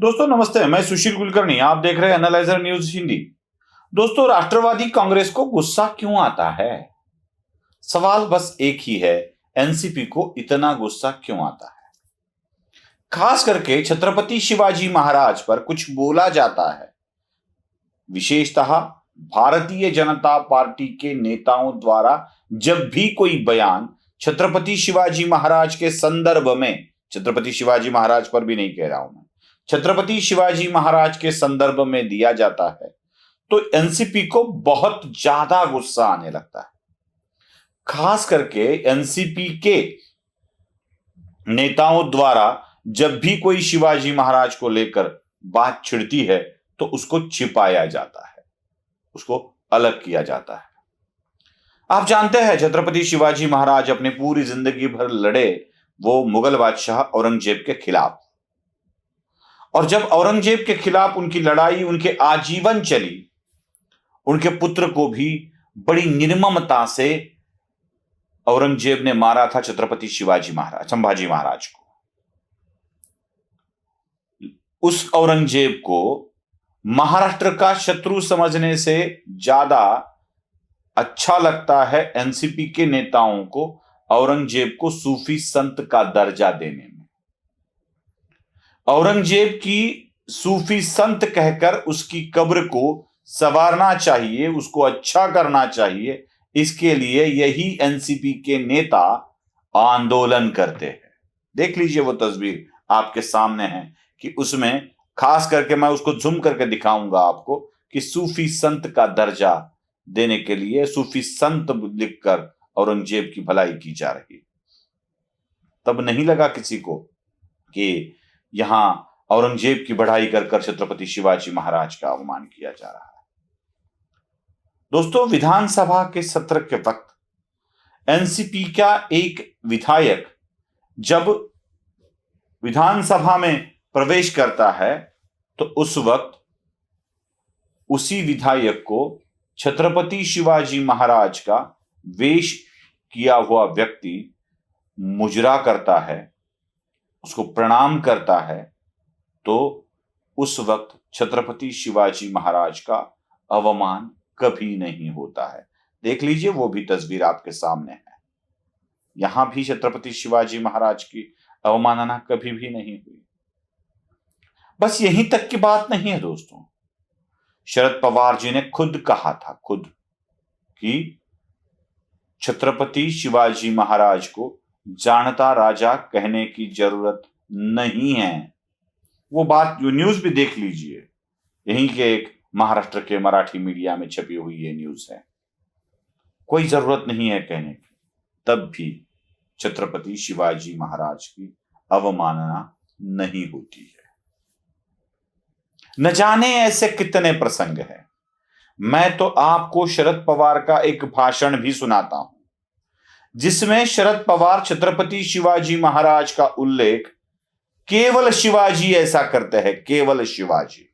दोस्तों नमस्ते, मैं सुशील कुलकर्णी। आप देख रहे हैं एनालाइजर न्यूज हिंदी। दोस्तों, राष्ट्रवादी कांग्रेस को गुस्सा क्यों आता है? सवाल बस एक ही है, एनसीपी को इतना गुस्सा क्यों आता है? खास करके छत्रपति शिवाजी महाराज पर कुछ बोला जाता है, विशेषतः भारतीय जनता पार्टी के नेताओं द्वारा जब भी कोई बयान छत्रपति शिवाजी महाराज के संदर्भ में, छत्रपति शिवाजी महाराज पर भी नहीं कह रहा हूं मैं, छत्रपति शिवाजी महाराज के संदर्भ में दिया जाता है तो एनसीपी को बहुत ज्यादा गुस्सा आने लगता है। खास करके एनसीपी के नेताओं द्वारा जब भी कोई शिवाजी महाराज को लेकर बात छिड़ती है तो उसको छिपाया जाता है, उसको अलग किया जाता है। आप जानते हैं छत्रपति शिवाजी महाराज अपनी पूरी जिंदगी भर लड़े वो मुगल बादशाह औरंगजेब के खिलाफ, और जब औरंगजेब के खिलाफ उनकी लड़ाई उनके आजीवन चली, उनके पुत्र को भी बड़ी निर्ममता से औरंगजेब ने मारा था छत्रपति शिवाजी महाराज, संभाजी महाराज को। उस औरंगजेब को महाराष्ट्र का शत्रु समझने से ज्यादा अच्छा लगता है एनसीपी के नेताओं को औरंगजेब को सूफी संत का दर्जा देने में। औरंगजेब की सूफी संत कहकर उसकी कब्र को संवारना चाहिए, उसको अच्छा करना चाहिए। इसके लिए यही एनसीपी के नेता आंदोलन करते हैं। देख लीजिए वो तस्वीर आपके सामने है कि उसमें खास करके मैं उसको जूम करके दिखाऊंगा आपको कि सूफी संत का दर्जा देने के लिए सूफी संत लिखकर औरंगजेब की भलाई की जा रही। तब नहीं लगा किसी को कि यहां औरंगजेब की बढ़ाई कर छत्रपति शिवाजी महाराज का अवमान किया जा रहा है। दोस्तों, विधानसभा के सत्र के वक्त एनसीपी का एक विधायक जब विधानसभा में प्रवेश करता है तो उस वक्त उसी विधायक को छत्रपति शिवाजी महाराज का वेश किया हुआ व्यक्ति मुजरा करता है, उसको प्रणाम करता है, तो उस वक्त छत्रपति शिवाजी महाराज का अवमान कभी नहीं होता है। देख लीजिए वो भी तस्वीर आपके सामने है। यहां भी छत्रपति शिवाजी महाराज की अवमानना कभी भी नहीं हुई। बस यहीं तक की बात नहीं है दोस्तों, शरद पवार जी ने खुद कहा था कि छत्रपति शिवाजी महाराज को जानता राजा कहने की जरूरत नहीं है। वो बात जो न्यूज भी देख लीजिए, यहीं के एक महाराष्ट्र के मराठी मीडिया में छपी हुई ये न्यूज है। कोई जरूरत नहीं है कहने की, तब भी छत्रपति शिवाजी महाराज की अवमानना नहीं होती है। न जाने ऐसे कितने प्रसंग हैं। मैं तो आपको शरद पवार का एक भाषण भी सुनाता हूं जिसमें शरद पवार छत्रपति शिवाजी महाराज का उल्लेख केवल शिवाजी ऐसा करते हैं, केवल शिवाजी।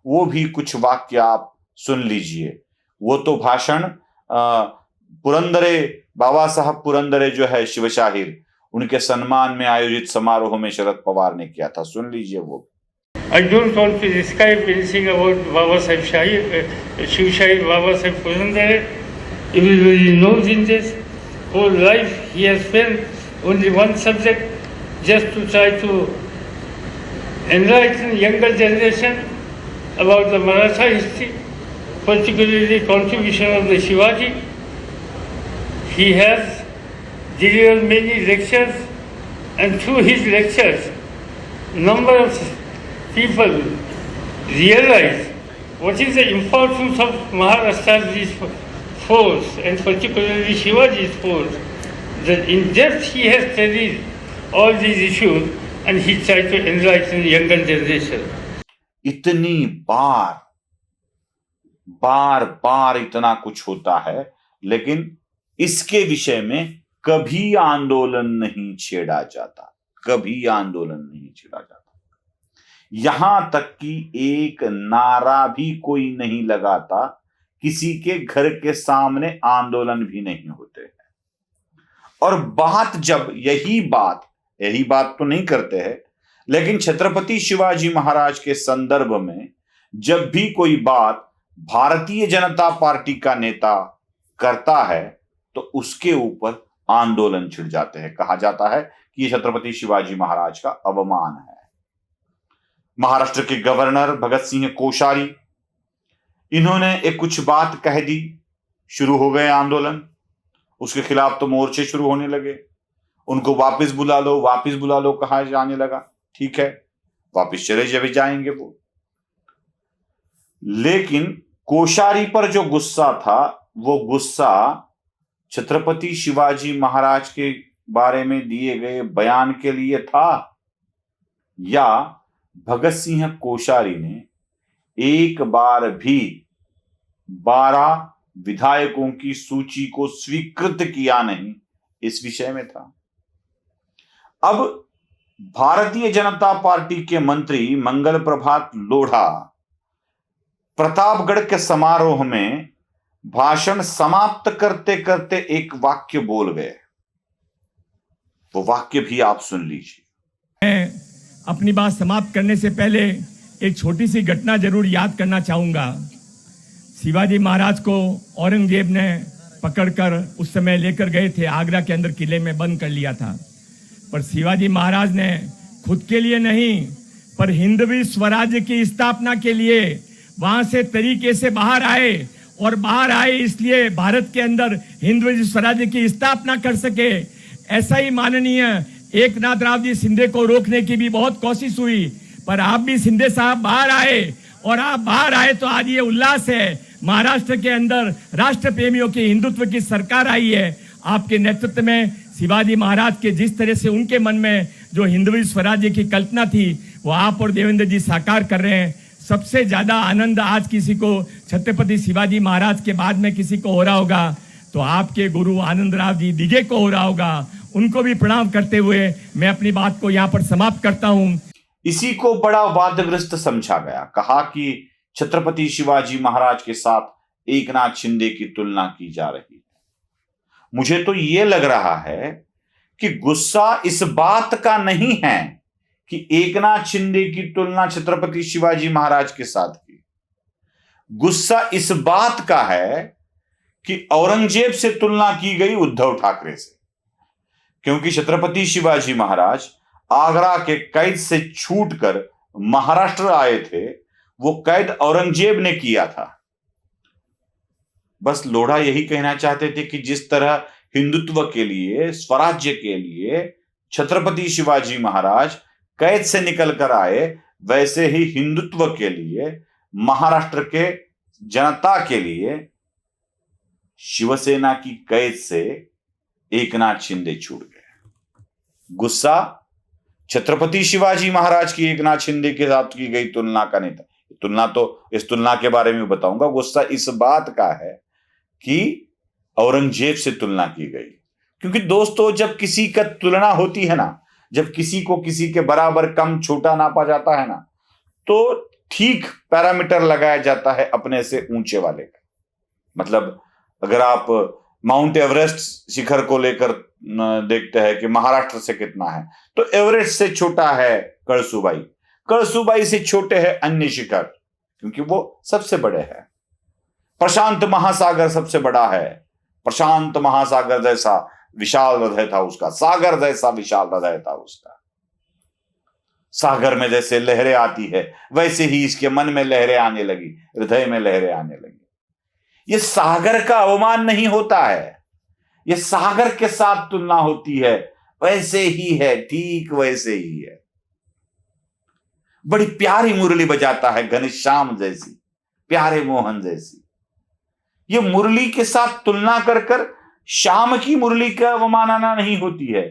वो भी कुछ वाक्य आप सुन लीजिए। वो तो भाषण पुरंदरे, बाबा साहब पुरंदरे जो है शिवशाहीर, उनके सम्मान में आयोजित समारोह में शरद पवार ने किया था। सुन लीजिए वो। I don't want to describe anything about Baba Sahib Shahir, Shiv Shahir Baba Sahib Purandare. Everybody knows in this whole life he has spent only one subject, just to try to enlighten younger generation about the Maratha history, particularly contribution of the Shivaji. He has delivered many lectures, and through his lectures, number of people realize what is the importance of Maharashtra's force, and particularly Shivaji's force. That in depth he has studied all these issues and he tried to enlighten younger generation. इतनी बार इतना कुछ होता है, लेकिन इसके विषय में कभी आंदोलन नहीं छेड़ा जाता, कभी आंदोलन नहीं छेड़ा जाता। यहां तक कि एक नारा भी कोई नहीं लगाता, किसी के घर के सामने आंदोलन भी नहीं होते हैं। और बात जब यही बात तो नहीं करते हैं, लेकिन छत्रपति शिवाजी महाराज के संदर्भ में जब भी कोई बात भारतीय जनता पार्टी का नेता करता है तो उसके ऊपर आंदोलन छिड़ जाते हैं। कहा जाता है कि यह छत्रपति शिवाजी महाराज का अवमान है। महाराष्ट्र के गवर्नर भगत सिंह कोश्यारी, इन्होंने एक कुछ बात कह दी, शुरू हो गए आंदोलन। उसके खिलाफ तो मोर्चे शुरू होने लगे। उनको वापस बुला लो कहा जाने लगा। ठीक है, वापस चले जब जाएंगे वो। लेकिन कोश्यारी पर जो गुस्सा था वो गुस्सा छत्रपति शिवाजी महाराज के बारे में दिए गए बयान के लिए था, या भगत सिंह कोश्यारी ने एक बार भी 12 विधायकों की सूची को स्वीकृत किया नहीं, इस विषय में था। अब भारतीय जनता पार्टी के मंत्री मंगल प्रभात लोढ़ा प्रतापगढ़ के समारोह में भाषण समाप्त करते करते एक वाक्य बोल गए। वो वाक्य भी आप सुन लीजिए। मैं अपनी बात समाप्त करने से पहले एक छोटी सी घटना जरूर याद करना चाहूंगा। शिवाजी महाराज को औरंगजेब ने पकड़कर उस समय लेकर गए थे, आगरा के अंदर किले में बंद कर लिया था। पर शिवाजी महाराज ने खुद के लिए नहीं, पर हिंदवी स्वराज्य की स्थापना के लिए वहां से तरीके से बाहर आए, और बाहर आए इसलिए भारत के अंदर हिंदवी स्वराज्य की स्थापना कर सके। ऐसा ही माननीय एकनाथ राव जी शिंदे को रोकने की भी बहुत कोशिश हुई, पर आप भी शिंदे साहब बाहर आए, और आप बाहर आए तो आज ये उल्लास है। महाराष्ट्र के अंदर राष्ट्र प्रेमियों की, हिंदुत्व की सरकार आई है। आपके नेतृत्व में शिवाजी महाराज के जिस तरह से उनके मन में जो हिंदवी स्वराज्य की कल्पना थी वो आप और देवेंद्र जी साकार कर रहे हैं। सबसे ज्यादा आनंद आज किसी को छत्रपति शिवाजी महाराज के बाद में किसी को हो रहा होगा तो आपके गुरु आनंद राव जी दिघे को हो रहा होगा। उनको भी प्रणाम करते हुए मैं अपनी बात को यहाँ पर समाप्त करता हूँ। इसी को बड़ा वादग्रस्त समझा गया। कहा कि छत्रपति शिवाजी महाराज के साथ एकनाथ शिंदे की तुलना की जा रही है। मुझे तो यह लग रहा है कि गुस्सा इस बात का नहीं है कि एकनाथ शिंदे की तुलना छत्रपति शिवाजी महाराज के साथ की। गुस्सा इस बात का है कि औरंगजेब से तुलना की गई उद्धव ठाकरे से, क्योंकि छत्रपति शिवाजी महाराज आगरा के कैद से छूटकर महाराष्ट्र आए थे। वो कैद औरंगजेब ने किया था। बस लोढ़ा यही कहना चाहते थे कि जिस तरह हिंदुत्व के लिए, स्वराज्य के लिए छत्रपति शिवाजी महाराज कैद से निकल कर आए, वैसे ही हिंदुत्व के लिए, महाराष्ट्र के जनता के लिए शिवसेना की कैद से एकनाथ शिंदे छूट गए। गुस्सा छत्रपति शिवाजी महाराज की एकनाथ शिंदे के साथ की गई तुलना का नहीं था। तुलना तो इस तुलना के बारे में बताऊंगा। गुस्सा इस बात का है कि औरंगजेब से तुलना की गई। क्योंकि दोस्तों, जब किसी का तुलना होती है ना, जब किसी को किसी के बराबर कम छोटा नापा जाता है ना, तो ठीक पैरामीटर लगाया जाता है अपने से ऊंचे वाले का। मतलब अगर आप माउंट एवरेस्ट शिखर को लेकर देखते हैं कि महाराष्ट्र से कितना है, तो एवरेस्ट से छोटा है कळसुबाई, कळसुबाई से छोटे हैं अन्य शिखर, क्योंकि वो सबसे बड़े हैं। प्रशांत महासागर सबसे बड़ा है। प्रशांत महासागर जैसा विशाल हृदय था उसका, सागर जैसा विशाल हृदय था उसका। सागर में जैसे लहरें आती है, वैसे ही इसके मन में लहरें आने लगी, हृदय में लहरें आने लगी। ये सागर का अवमान नहीं होता है, ये सागर के साथ तुलना होती है। वैसे ही है, ठीक वैसे ही है। बड़ी प्यारी मुरली बजाता है, घनश्याम जैसी, प्यारे मोहन जैसी। ये मुरली के साथ तुलना कर कर श्याम की मुरली का अवमानना नहीं होती है।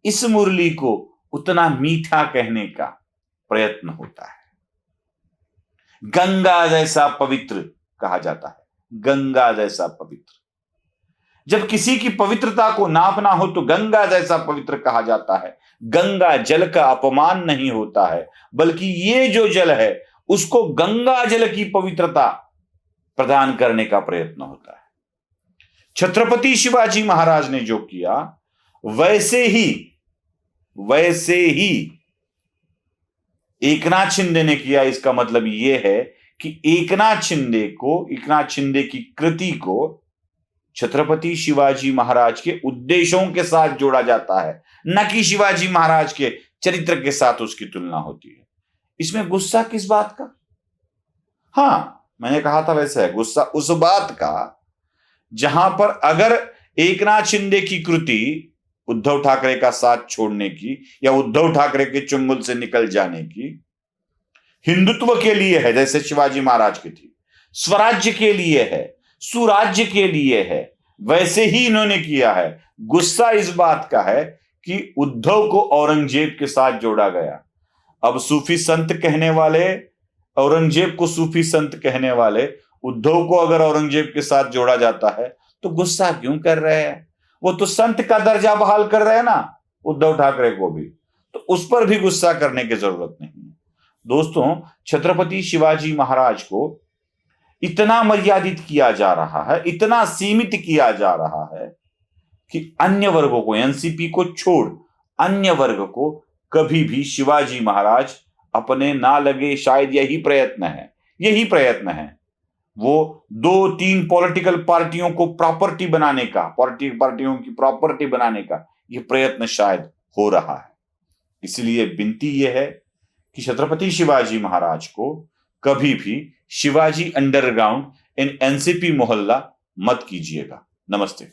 इस मुरली को उतना मीठा कहने का प्रयत्न होता है। गंगा जैसा पवित्र कहा जाता है, गंगा जैसा पवित्र। जब किसी की पवित्रता को नापना हो तो गंगा जैसा पवित्र कहा जाता है। गंगा जल का अपमान नहीं होता है, बल्कि ये जो जल है उसको गंगा जल की पवित्रता प्रदान करने का प्रयत्न होता है। छत्रपति शिवाजी महाराज ने जो किया, वैसे ही एकनाथ शिंदे ने किया, इसका मतलब यह है कि एकनाथ शिंदे की कृति को छत्रपति शिवाजी महाराज के उद्देश्यों के साथ जोड़ा जाता है, न कि शिवाजी महाराज के चरित्र के साथ उसकी तुलना होती है। इसमें गुस्सा किस बात का? हां, मैंने कहा था वैसे है गुस्सा उस बात का जहां पर अगर एकनाथ शिंदे की कृति उद्धव ठाकरे का साथ छोड़ने की या उद्धव ठाकरे के चुंगल से निकल जाने की हिंदुत्व के लिए है, जैसे शिवाजी महाराज की थी, स्वराज्य के लिए है, सुराज्य के लिए है, वैसे ही इन्होंने किया है। गुस्सा इस बात का है कि उद्धव को औरंगजेब के साथ जोड़ा गया। अब सूफी संत कहने वाले, औरंगजेब को सूफी संत कहने वाले, उद्धव को अगर औरंगजेब के साथ जोड़ा जाता है तो गुस्सा क्यों कर रहे हैं? वो तो संत का दर्जा बहाल कर रहे हैं ना उद्धव ठाकरे को भी, तो उस पर भी गुस्सा करने की जरूरत नहीं है। दोस्तों, छत्रपति शिवाजी महाराज को इतना मर्यादित किया जा रहा है, इतना सीमित किया जा रहा है कि अन्य वर्गों को, एनसीपी को छोड़ अन्य वर्ग को कभी भी शिवाजी महाराज अपने ना लगे। शायद यही प्रयत्न है वो 2-3 पॉलिटिकल पार्टियों को प्रॉपर्टी बनाने का, पार्टियों की प्रॉपर्टी बनाने का ये प्रयत्न शायद हो रहा है। इसलिए विनती यह है कि छत्रपति शिवाजी महाराज को कभी भी शिवाजी अंडरग्राउंड इन एनसीपी मोहल्ला मत कीजिएगा। नमस्ते।